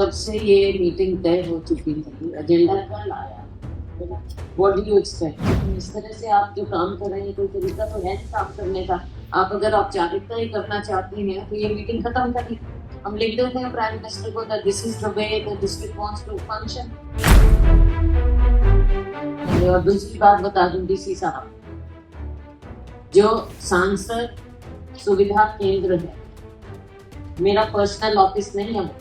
कब से ये मीटिंग तय हो चुकी थी, एजेंडा कल आया। What do you expect? इस तरह से आप जो काम कर रहे हैं, कोई तरीका तो है नहीं काम करने का। आप अगर औपचारिकता ही करना चाहते हैं तो ये मीटिंग खत्म करिए। हम लिख देते हैं प्राइम मिनिस्टर को that this is the way the district wants to function. और दूसरी बात बता दूं डीसी साहब, जो सांसद सुविधा केंद्र है, मेरा पर्सनल ऑफिस नहीं है वो,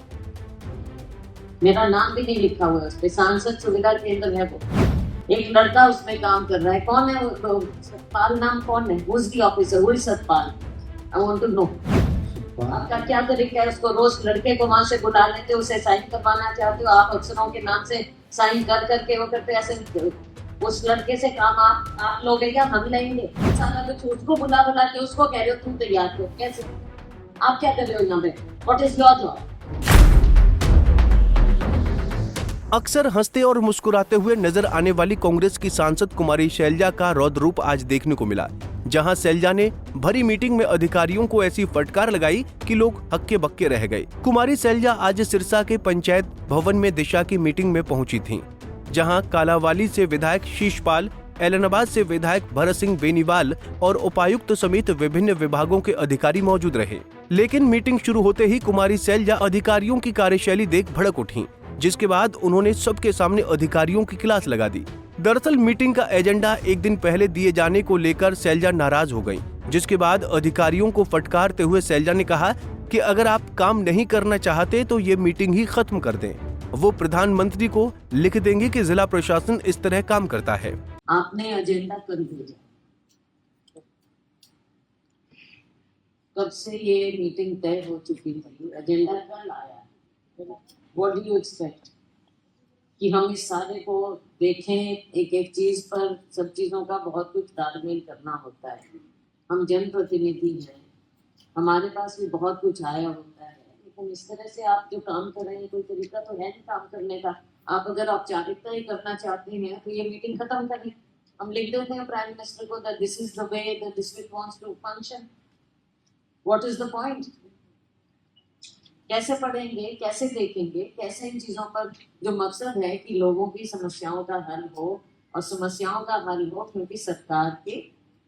मेरा नाम भी नहीं लिखा हुआ है उस पे, सांसद सुविधा केंद्र है वो। एक लड़का उसमें काम कर रहा है, कौन है वो? सतपाल नाम कौन है? Who is the officer? Who is Satpal? I want to know. आपका क्या तरीका है? उसको रोज लड़के को वहां से बुला लेते, उसे साइन करवाना चाहते हो आप, अफसरों के नाम से साइन कर करके वो करते, ऐसे उस लड़के से काम आप लोगे या हम लेंगे? सारा कुछ उसको बुला के उसको कह रहे हो तुम तैयार करो, कैसे? आप क्या कर रहे हो यहाँ पे? What is your job? अक्सर हंसते और मुस्कुराते हुए नजर आने वाली कांग्रेस की सांसद कुमारी शैलजा का रौद्र रूप आज देखने को मिला, जहां शैलजा ने भरी मीटिंग में अधिकारियों को ऐसी फटकार लगाई कि लोग हक्के बक्के रह गए। कुमारी शैलजा आज सिरसा के पंचायत भवन में दिशा की मीटिंग में पहुंची थीं, जहां कालावाली से विधायक शीशपाल, एलनाबाद से विधायक भरत सिंह बेनीवाल और उपायुक्त समेत विभिन्न विभागों के अधिकारी मौजूद रहे। लेकिन मीटिंग शुरू होते ही कुमारी शैलजा अधिकारियों की कार्यशैली देख भड़क उठी, जिसके बाद उन्होंने सबके सामने अधिकारियों की क्लास लगा दी। दरअसल मीटिंग का एजेंडा एक दिन पहले दिए जाने को लेकर शैलजा नाराज हो गयी, जिसके बाद अधिकारियों को फटकारते हुए शैलजा ने कहा कि अगर आप काम नहीं करना चाहते तो ये मीटिंग ही खत्म कर दें। वो प्रधानमंत्री को लिख देंगे कि जिला प्रशासन इस तरह काम करता है। आपने एजेंडा कर भेजा, कब से ये मीटिंग तय हो चुकी थी, एजेंडा कल आया। व्हाट डू यू एक्सपेक्ट कि हम इस सारे को देखें? एक एक चीज पर, सब चीजों का बहुत कुछ तालमेल करना होता है। हम जनप्रतिनिधि हैं, हमारे पास भी बहुत कुछ आया होता है, लेकिन इस तरह से आप जो काम कर रहे हैं, कोई तरीका तो है नहीं काम करने का। आप अगर औपचारिकता ही करना चाहते हैं तो ये मीटिंग खत्म करिए। हम लिख देते हैं प्राइम मिनिस्टर को that this is the way the district wants to function. What is the point? कैसे पढ़ेंगे, कैसे देखेंगे, कैसे इन चीजों पर, जो मकसद है कि लोगों की समस्याओं का हल हो, और समस्याओं का हल हो क्योंकि सरकार के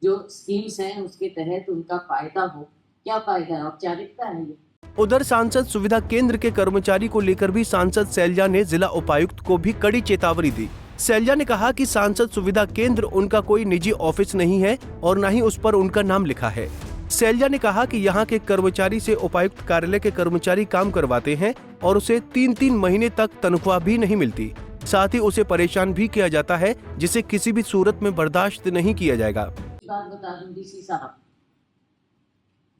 जो स्कीम्स हैं उसके तहत उनका फायदा हो। क्या फायदा है? औपचारिकता है ये। उधर सांसद सुविधा केंद्र के कर्मचारी को लेकर भी सांसद शैलजा ने जिला उपायुक्त को भी कड़ी चेतावनी दी। शैलजा ने कहा कि सांसद सुविधा केंद्र उनका कोई निजी ऑफिस नहीं है और न ही उस पर उनका नाम लिखा है। शैलजा ने कहा कि यहाँ के कर्मचारी से उपायुक्त कार्यालय के कर्मचारी काम करवाते हैं और उसे 3-3 महीने तक तनख्वाह भी नहीं मिलती। साथ ही उसे परेशान भी किया जाता है, जिसे किसी भी सूरत में बर्दाश्त नहीं किया जाएगा। बात बता दूं डीसी साहब,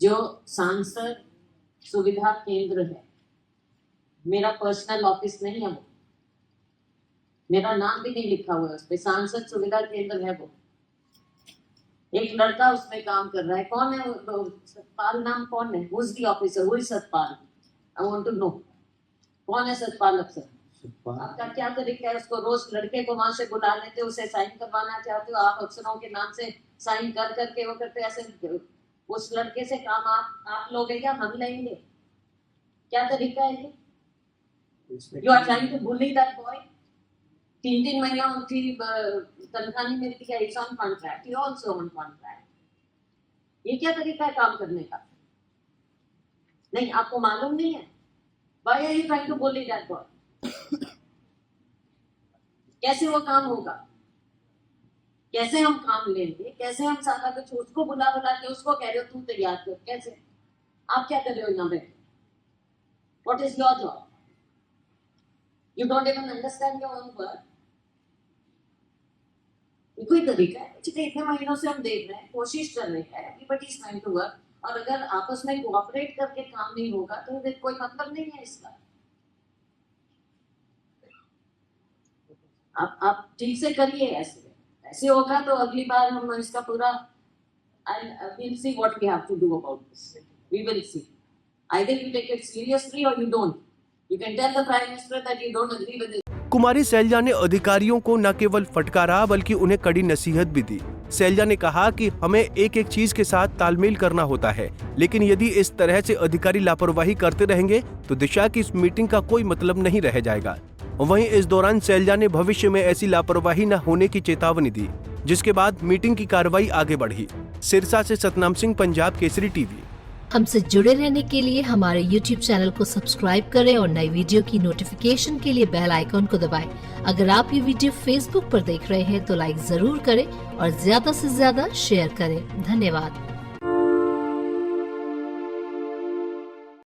जो सांसद सुविधा केंद्र है, मेरा पर्सनल ऑफिस नहीं है वो, मेरा नाम भी नहीं लिखा हुआ है उस पे, सांसद सुविधा केंद्र है वो। एक लड़का उसमें काम कर रहा है, कौन है वो? सतपाल नाम कौन है? Who is the officer? Who is Satpal? I want to know. कौन है सतपाल अफसर? आपका क्या तरीका है? उसको रोज लड़के को वहां से बुला लेते, उसे साइन करवाना चाहते हो आप, अफसरों के नाम से साइन कर करके वो करते, ऐसे उस लड़के से काम आप लोगे या हम लेंगे? क्या तरीका है ये? You are trying to bully that boy. 3-3 महीना उनकी तनख्वाह नहीं मिलती है, it's on contract, you also on contract. ये क्या तरीका है काम करने का? नहीं, आपको मालूम नहीं है? Why are you trying to bully that boy? कैसे वो काम होगा? कैसे हम काम लेंगे? कैसे हम सारा कुछ उसको बुला के उसको कह रहे हो तुम तैयार करो, कैसे? आप क्या कर रहे हो यहाँ पे? What is your job? You don't even understand your own work. कोई तरीका है? इतने महीनों से हम देख रहे हैं, कोशिश कर रहे हैं, everybody is trying to work, और अगर आपस में कोऑपरेट करके काम नहीं होगा तो कोई मतलब नहीं है इसका। आप ठीक से करिए, ऐसे होगा तो अगली बार हम इसका पूरा we'll see what we have to do about this. We will see. Either you take it seriously or you don't. You can tell the Prime Minister that you don't agree with it. कुमारी शैलजा ने अधिकारियों को न केवल फटकारा बल्कि उन्हें कड़ी नसीहत भी दी। शैलजा ने कहा कि हमें एक एक चीज के साथ तालमेल करना होता है, लेकिन यदि इस तरह से अधिकारी लापरवाही करते रहेंगे तो दिशा की इस मीटिंग का कोई मतलब नहीं रह जाएगा। वहीं इस दौरान शैलजा ने भविष्य में ऐसी लापरवाही न होने की चेतावनी दी, जिसके बाद मीटिंग की कार्रवाई आगे बढ़ी। सिरसा से सतनाम सिंह, पंजाब केसरी टीवी। हमसे जुड़े रहने के लिए हमारे YouTube चैनल को सब्सक्राइब करें और नई वीडियो की नोटिफिकेशन के लिए बेल आइकॉन को दबाएं। अगर आप ये वीडियो Facebook पर देख रहे हैं तो लाइक जरूर करें और ज्यादा से ज्यादा शेयर करें। धन्यवाद।